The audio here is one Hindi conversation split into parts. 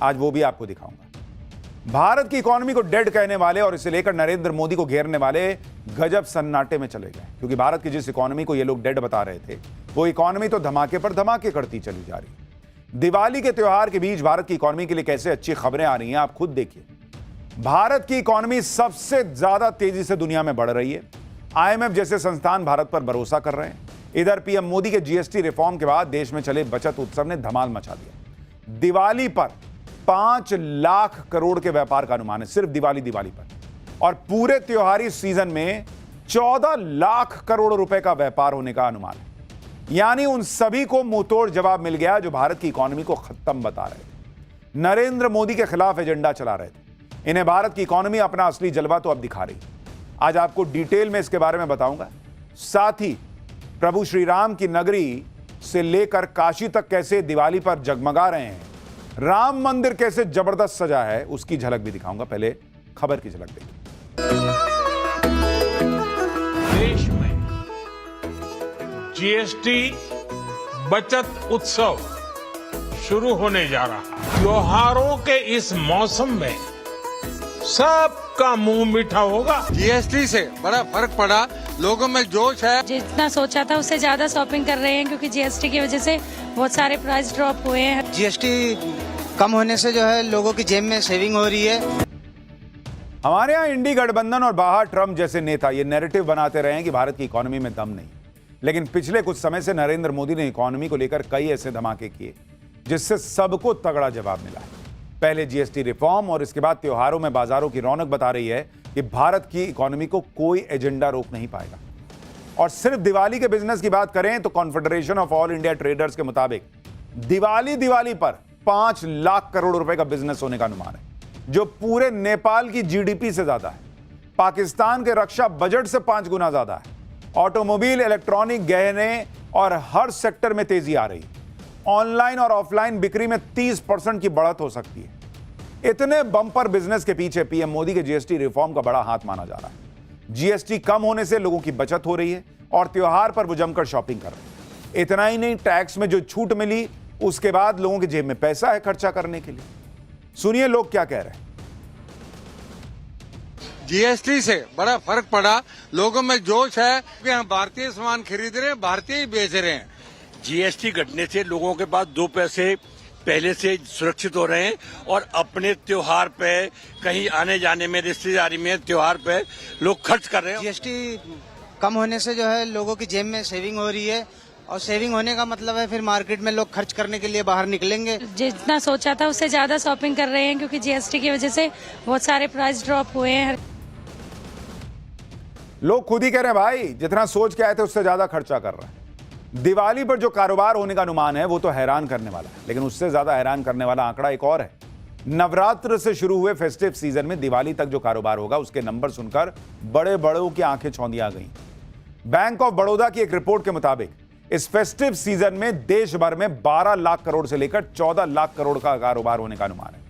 आज वो भी आपको दिखाऊंगा। भारत की इकोनॉमी को डेड कहने वाले और इसे लेकर नरेंद्र मोदी को घेरने वाले गजब सन्नाटे में चले गए, क्योंकि भारत की जिस इकोनॉमी को ये लोग डेड बता रहे थे, वो इकोनॉमी तो धमाके पर धमाके करती चली जा रही। दिवाली के त्योहार के बीच भारत की इकोनॉमी के लिए कैसे अच्छी खबरें आ रही हैं, आप खुद देखिए। भारत की इकोनॉमी सबसे ज्यादा तेजी से दुनिया में बढ़ रही है। आईएमएफ जैसे संस्थान भारत पर भरोसा कर रहे हैं। इधर पीएम मोदी के जीएसटी रिफॉर्म के बाद देश में चले बचत उत्सव ने धमाल मचा दिया। दिवाली पर 5 लाख करोड़ के व्यापार का अनुमान है, सिर्फ दिवाली पर, और पूरे त्योहारी सीजन में 14 लाख करोड़ रुपए का व्यापार होने का अनुमान है। यानी उन सभी को मुंहतोड़ जवाब मिल गया जो भारत की इकोनॉमी को खत्म बता रहे थे, नरेंद्र मोदी के खिलाफ एजेंडा चला रहे थे। इन्हें भारत की इकोनॉमी अपना असली जलवा तो अब दिखा रही। आज आपको डिटेल में इसके बारे में बताऊंगा। साथ ही प्रभु श्री राम की नगरी से लेकर काशी तक कैसे दिवाली पर जगमगा रहे हैं, राम मंदिर कैसे जबरदस्त सजा है, उसकी झलक भी दिखाऊंगा। पहले खबर की झलक देखिए। देश में जीएसटी बचत उत्सव शुरू होने जा रहा है। त्योहारों के इस मौसम में सबका मुंह मीठा होगा। जीएसटी से बड़ा फर्क पड़ा, लोगों में जोश है। जितना सोचा था उससे ज्यादा शॉपिंग कर रहे हैं, क्योंकि जीएसटी की वजह से बहुत सारे प्राइस ड्रॉप हुए हैं। जीएसटी कम होने से जो है लोगों की जेब में सेविंग हो रही है। हमारे यहाँ इंडी गठबंधन और बाहर ट्रंप जैसे नेता ये नैरेटिव बनाते रहे हैं कि भारत की इकोनॉमी में दम नहीं, लेकिन पिछले कुछ समय से नरेंद्र मोदी ने इकोनॉमी को लेकर कई ऐसे धमाके किए जिससे सबको तगड़ा जवाब मिला है। पहले जीएसटी रिफॉर्म और इसके बाद त्योहारों में बाजारों की रौनक बता रही है कि भारत की इकोनॉमी को कोई एजेंडा रोक नहीं पाएगा। और सिर्फ दिवाली के बिजनेस की बात करें तो confederation of all India traders के मुताबिक दिवाली पर 5 लाख करोड़ रुपए का बिजनेस होने का अनुमान है, जो पूरे नेपाल की जीडीपी से ज्यादा है, पाकिस्तान के रक्षा बजट से 5 गुना ज्यादा है। ऑटोमोबाइल, इलेक्ट्रॉनिक, गहने और हर सेक्टर में तेजी आ रही है। ऑनलाइन और ऑफलाइन बिक्री में 30% की बढ़त हो सकती है। इतने बम्पर बिजनेस के पीछे पीएम मोदी के जीएसटी रिफॉर्म का बड़ा हाथ माना जा रहा है। जीएसटी कम होने से लोगों की बचत हो रही है और त्योहार पर वो जमकर शॉपिंग कर रहे हैं। इतना ही नहीं, टैक्स में जो छूट मिली उसके बाद लोगों की जेब में पैसा है खर्चा करने के लिए। सुनिए लोग क्या कह रहे हैं। जीएसटी से बड़ा फर्क पड़ा, लोगों में जोश है कि हम भारतीय सामान खरीद रहे हैं, भारतीय ही बेच रहे हैं। जीएसटी घटने से लोगों के पास 2 पैसे पहले से सुरक्षित हो रहे हैं और अपने त्योहार पे, कहीं आने जाने में, रिश्तेदारी में, त्योहार पे लोग खर्च कर रहे हैं। जीएसटी कम होने से जो है लोगों की जेब में सेविंग हो रही है, और सेविंग होने का मतलब है फिर मार्केट में लोग खर्च करने के लिए बाहर निकलेंगे। जितना सोचा था उससे ज्यादा शॉपिंग कर रहे हैं, क्योंकि जीएसटी की वजह से बहुत सारे प्राइस ड्रॉप हुए हैं। लोग खुद ही कह रहे हैं भाई, जितना सोच के आए थे उससे ज्यादा खर्चा कर रहे हैं। दिवाली पर जो कारोबार होने का अनुमान है वो तो हैरान करने वाला है, लेकिन उससे ज्यादा हैरान करने वाला आंकड़ा एक और है। नवरात्र से शुरू हुए फेस्टिव सीजन में दिवाली तक जो कारोबार होगा उसके नंबर सुनकर बड़े बड़ों की आंखें चौंधिया गई। बैंक ऑफ बड़ौदा की एक रिपोर्ट के मुताबिक इस फेस्टिव सीजन में देश भर में 12 लाख करोड़ से लेकर 14 लाख करोड़ का कारोबार होने का अनुमान है।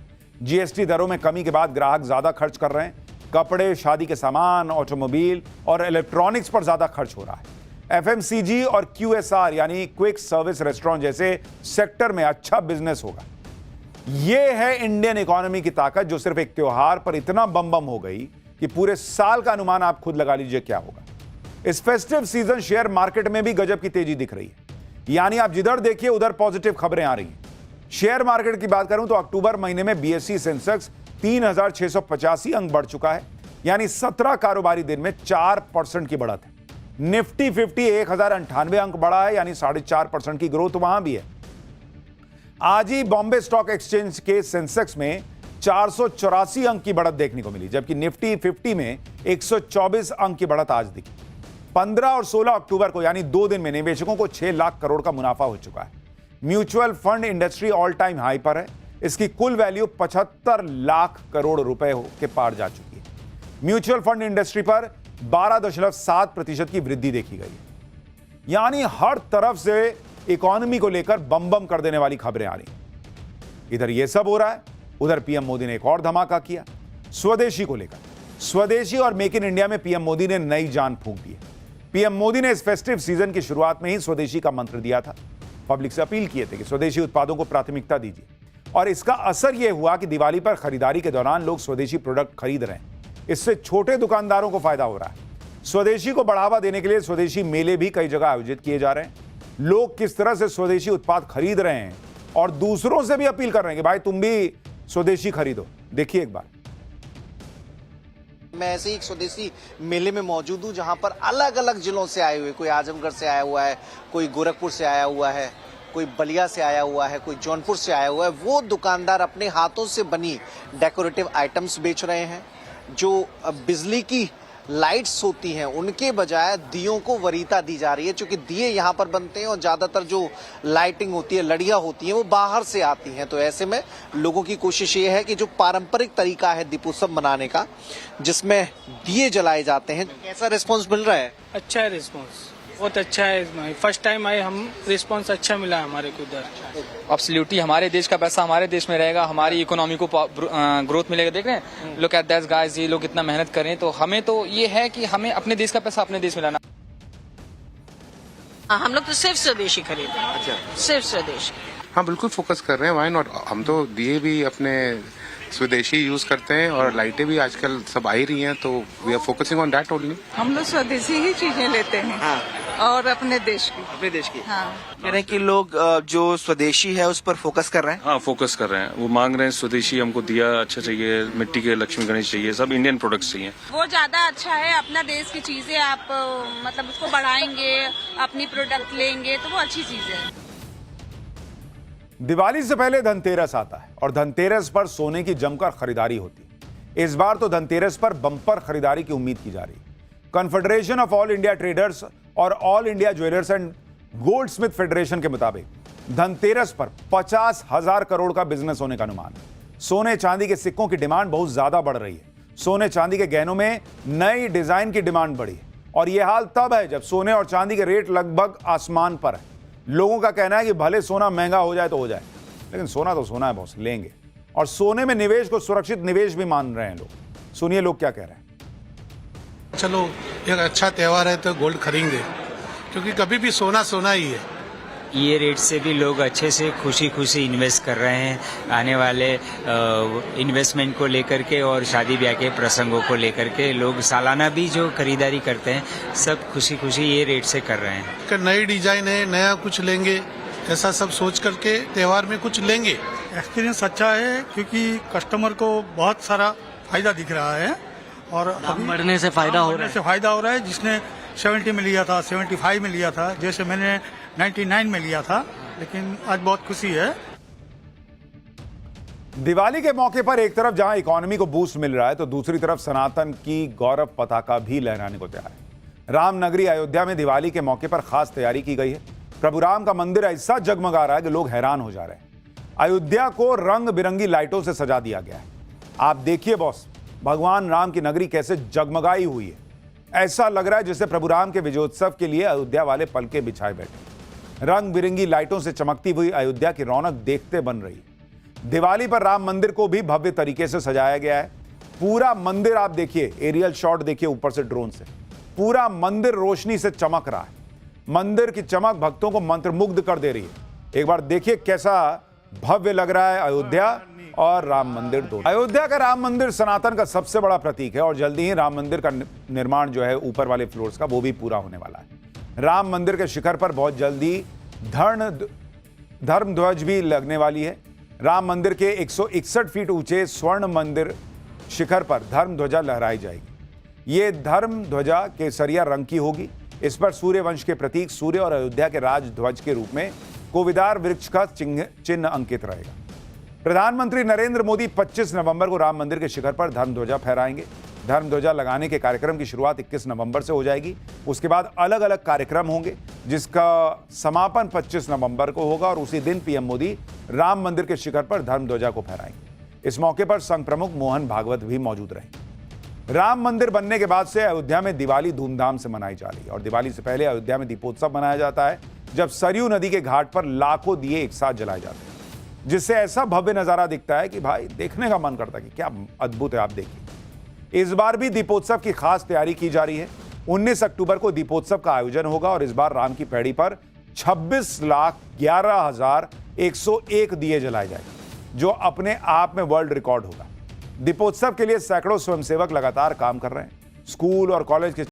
जीएसटी दरों में कमी के बाद ग्राहक ज्यादा खर्च कर रहे हैं। कपड़े, शादी के सामान, ऑटोमोबाइल और इलेक्ट्रॉनिक्स पर ज्यादा खर्च हो रहा है। एफएमसीजी और क्यूएसआर यानी क्विक सर्विस रेस्टोरेंट जैसे सेक्टर में अच्छा बिजनेस होगा। यह है इंडियन इकोनॉमी की ताकत, जो सिर्फ एक त्योहार पर इतना बम हो गई कि पूरे साल का अनुमान आप खुद लगा लीजिए क्या होगा। इस फेस्टिव सीजन शेयर मार्केट में भी गजब की तेजी दिख रही है, यानी आप जिधर देखिए उधर पॉजिटिव खबरें आ रही हैं। शेयर मार्केट की बात करूं तो अक्टूबर महीने में बीएसई सेंसेक्स 3685 अंक बढ़ चुका है, यानी 17 कारोबारी दिन में 4% की बढ़त है। निफ्टी 50 1098 अंक बढ़ा है, यानी 4.5% की ग्रोथ वहां भी है। आज ही बॉम्बे स्टॉक एक्सचेंज के सेंसेक्स में 484 अंक की बढ़त देखने को मिली, जबकि निफ्टी 50 में 124 अंक की बढ़त आज दिखी। 15 और 16 अक्टूबर को यानी 2 दिन में निवेशकों को 6 लाख करोड़ का मुनाफा हो चुका है। Mutual fund industry all time high पर है। इसकी कुल वैल्यू 75 लाख करोड़ रुपए के पार जा चुकी है। म्यूचुअल फंड इंडस्ट्री पर 12.7% की वृद्धि देखी गई है, यानी हर तरफ से इकोनॉमी को लेकर बम कर देने वाली खबरें आ रही। इधर यह सब हो रहा है, उधर पीएम मोदी ने एक और धमाका किया स्वदेशी को लेकर। स्वदेशी और मेक इन इंडिया में पीएम मोदी ने नई जान फूंक दी है। पीएम मोदी ने इस फेस्टिव सीजन की शुरुआत में ही स्वदेशी का मंत्र दिया था। पब्लिक से अपील किए थे कि स्वदेशी उत्पादों को प्राथमिकता दीजिए। और इसका असर यह हुआ कि दिवाली पर खरीदारी के दौरान लोग स्वदेशी प्रोडक्ट खरीद रहे हैं। इससे छोटे दुकानदारों को फायदा हो रहा है। स्वदेशी को बढ़ावा देने के लिए स्वदेशी मेले भी कई जगह आयोजित किए जा रहे हैं। लोग किस तरह से स्वदेशी उत्पाद खरीद रहे हैं और दूसरों से भी अपील कर रहे हैं कि भाई तुम भी स्वदेशी खरीदो। देखिए एक बार। मैं ऐसे ही एक स्वदेशी मेले में मौजूद हूँ जहाँ पर अलग अलग जिलों से आए हुए, कोई आजमगढ़ से आया हुआ है, कोई गोरखपुर से आया हुआ है, कोई बलिया से आया हुआ है, कोई जौनपुर से आया हुआ है। वो दुकानदार अपने हाथों से बनी डेकोरेटिव आइटम्स बेच रहे हैं। जो बिजली की लाइट्स होती हैं उनके बजाय दियों को वरीयता दी जा रही है, क्योंकि दिए यहाँ पर बनते हैं और ज्यादातर जो लाइटिंग होती है, लड़ियां होती हैं, वो बाहर से आती हैं। तो ऐसे में लोगों की कोशिश ये है कि जो पारंपरिक तरीका है दीपोत्सव मनाने का, जिसमें दिए जलाए जाते हैं, कैसा रिस्पॉन्स मिल रहा है? अच्छा है रिस्पॉन्स, बहुत अच्छा है। फर्स्ट टाइम आए हम, रिस्पॉन्स अच्छा मिला हमारे को इधर। एब्सोल्युटली हमारे देश का पैसा हमारे देश में रहेगा, हमारी इकोनॉमी को ग्रोथ मिलेगा। देख रहे हैं, लुक एट दैट गाइस, ये लोग इतना मेहनत कर रहे हैं। तो हमें तो ये है कि हमें अपने देश का पैसा अपने देश में लाना। हम लोग तो सिर्फ स्वदेशी खरीदे। अच्छा, सिर्फ स्वदेशी। हाँ बिल्कुल फोकस कर रहे हैं, व्हाई नॉट। हम तो दिए भी अपने स्वदेशी यूज करते हैं और लाइटें भी आजकल सब आ ही रही हैं, तो we are focusing on that only. हम लोग स्वदेशी ही चीजें लेते हैं। हाँ। और अपने देश की। हाँ। कह रहे हैं कि लोग जो स्वदेशी है उस पर फोकस कर रहे हैं। हाँ, फोकस कर रहे हैं। वो मांग रहे हैं स्वदेशी, हमको दिया अच्छा चाहिए, मिट्टी के लक्ष्मी गणेश चाहिए, सब इंडियन प्रोडक्ट्स चाहिए। वो ज्यादा अच्छा है, अपना देश की चीजें आप मतलब उसको बढ़ाएंगे, अपनी प्रोडक्ट लेंगे तो वो अच्छी चीज है। दिवाली से पहले धनतेरस आता है और धनतेरस पर सोने की जमकर खरीदारी होती है। इस बार तो धनतेरस पर बम्पर खरीदारी की उम्मीद की जा रही है। Confederation of all India traders और all India jewellers and gold smith federation के मुताबिक धनतेरस पर 50,000 करोड़ का बिजनेस होने का अनुमान है। सोने चांदी के सिक्कों की डिमांड बहुत ज्यादा बढ़ रही है। सोने चांदी के गहनों में नई डिजाइन की डिमांड बढ़ी है और यह हाल तब है जब सोने और चांदी के रेट लगभग आसमान पर है। लोगों का कहना है कि भले सोना महंगा हो जाए तो हो जाए, लेकिन सोना तो सोना है बॉस, लेंगे। और सोने में निवेश को सुरक्षित निवेश भी मान रहे हैं लोग। सुनिए लोग क्या कह रहे हैं। चलो एक अच्छा त्योहार है तो गोल्ड खरीदेंगे, क्योंकि कभी भी सोना सोना ही है। ये रेट से भी लोग अच्छे से खुशी खुशी इन्वेस्ट कर रहे हैं, आने वाले इन्वेस्टमेंट को लेकर के और शादी ब्याह के प्रसंगों को लेकर के लोग सालाना भी जो खरीदारी करते हैं सब खुशी खुशी ये रेट से कर रहे हैं। नई डिजाइन है, नया कुछ लेंगे, ऐसा सब सोच करके त्योहार में कुछ लेंगे। एक्सपीरियंस अच्छा है क्योंकि कस्टमर को बहुत सारा फायदा दिख रहा है और बढ़ने से फायदा हो रहा है। जिसने 70 में लिया था, 75 में लिया था, जैसे मैंने 99 में लिया था, लेकिन आज बहुत खुशी है। दिवाली के मौके पर एक तरफ जहां इकोनॉमी को बूस्ट मिल रहा है तो दूसरी तरफ सनातन की गौरव पताका भी लहराने को तैयार है। रामनगरी अयोध्या में दिवाली के मौके पर खास तैयारी की गई है। प्रभु राम का मंदिर ऐसा जगमगा रहा है कि लोग हैरान हो जा रहे हैं। अयोध्या को रंग बिरंगी लाइटों से सजा दिया गया है। आप देखिए बॉस, भगवान राम की नगरी कैसे जगमगाई हुई है। ऐसा लग रहा है जैसे प्रभु राम के विजयोत्सव के लिए अयोध्या वाले पलके बिछाए बैठे। रंग बिरंगी लाइटों से चमकती हुई अयोध्या की रौनक देखते बन रही है। दिवाली पर राम मंदिर को भी भव्य तरीके से सजाया गया है। पूरा मंदिर आप देखिए, एरियल शॉट देखिए ऊपर से ड्रोन से, पूरा मंदिर रोशनी से चमक रहा है। मंदिर की चमक भक्तों को मंत्रमुग्ध कर दे रही है। एक बार देखिए कैसा भव्य लग रहा है अयोध्या और राम मंदिर दोनों। अयोध्या का राम मंदिर सनातन का सबसे बड़ा प्रतीक है और जल्दी ही राम मंदिर का निर्माण जो है ऊपर वाले फ्लोर्स का वो भी पूरा होने वाला है। राम मंदिर के शिखर पर बहुत जल्दी धर्म ध्वज भी लगने वाली है। राम मंदिर के 161 फीट ऊंचे स्वर्ण मंदिर शिखर पर धर्म ध्वजा लहराई जाएगी। ये धर्म ध्वजा केसरिया रंग की होगी। इस पर सूर्य वंश के प्रतीक सूर्य और अयोध्या के राज ध्वज के रूप में कोविदार वृक्ष का चिन्ह अंकित रहेगा। प्रधानमंत्री नरेंद्र मोदी 25 नवंबर को राम मंदिर के शिखर पर धर्म ध्वजा फहराएंगे। धर्म ध्वजा लगाने के कार्यक्रम की शुरुआत 21 नवंबर से हो जाएगी। उसके बाद अलग अलग कार्यक्रम होंगे जिसका समापन 25 नवंबर को होगा और उसी दिन पीएम मोदी राम मंदिर के शिखर पर धर्म ध्वजा को फहराएंगे। इस मौके पर संघ प्रमुख मोहन भागवत भी मौजूद रहेंगे। राम मंदिर बनने के बाद से अयोध्या में दिवाली धूमधाम से मनाई जा रही है और दिवाली से पहले अयोध्या में दीपोत्सव मनाया जाता है, जब सरयू नदी के घाट पर लाखों दिए एक साथ जलाए जाते हैं, जिससे ऐसा भव्य नजारा दिखता है कि भाई देखने का मन करता है कि क्या अद्भुत है। आप देखिए, इस बार भी दीपोत्सव की खास तैयारी की जा रही है। 19 अक्टूबर को दीपोत्सव का आयोजन होगा और इस बार राम की पैड़ी पर 26,11,101 दिए जलाए जाएंगे। जो अपने आप में वर्ल्ड रिकॉर्ड होगा। दीपोत्सव के लिए सैकड़ों स्वयंसेवक लगातार काम कर रहे हैं। स्कूल और कॉलेज के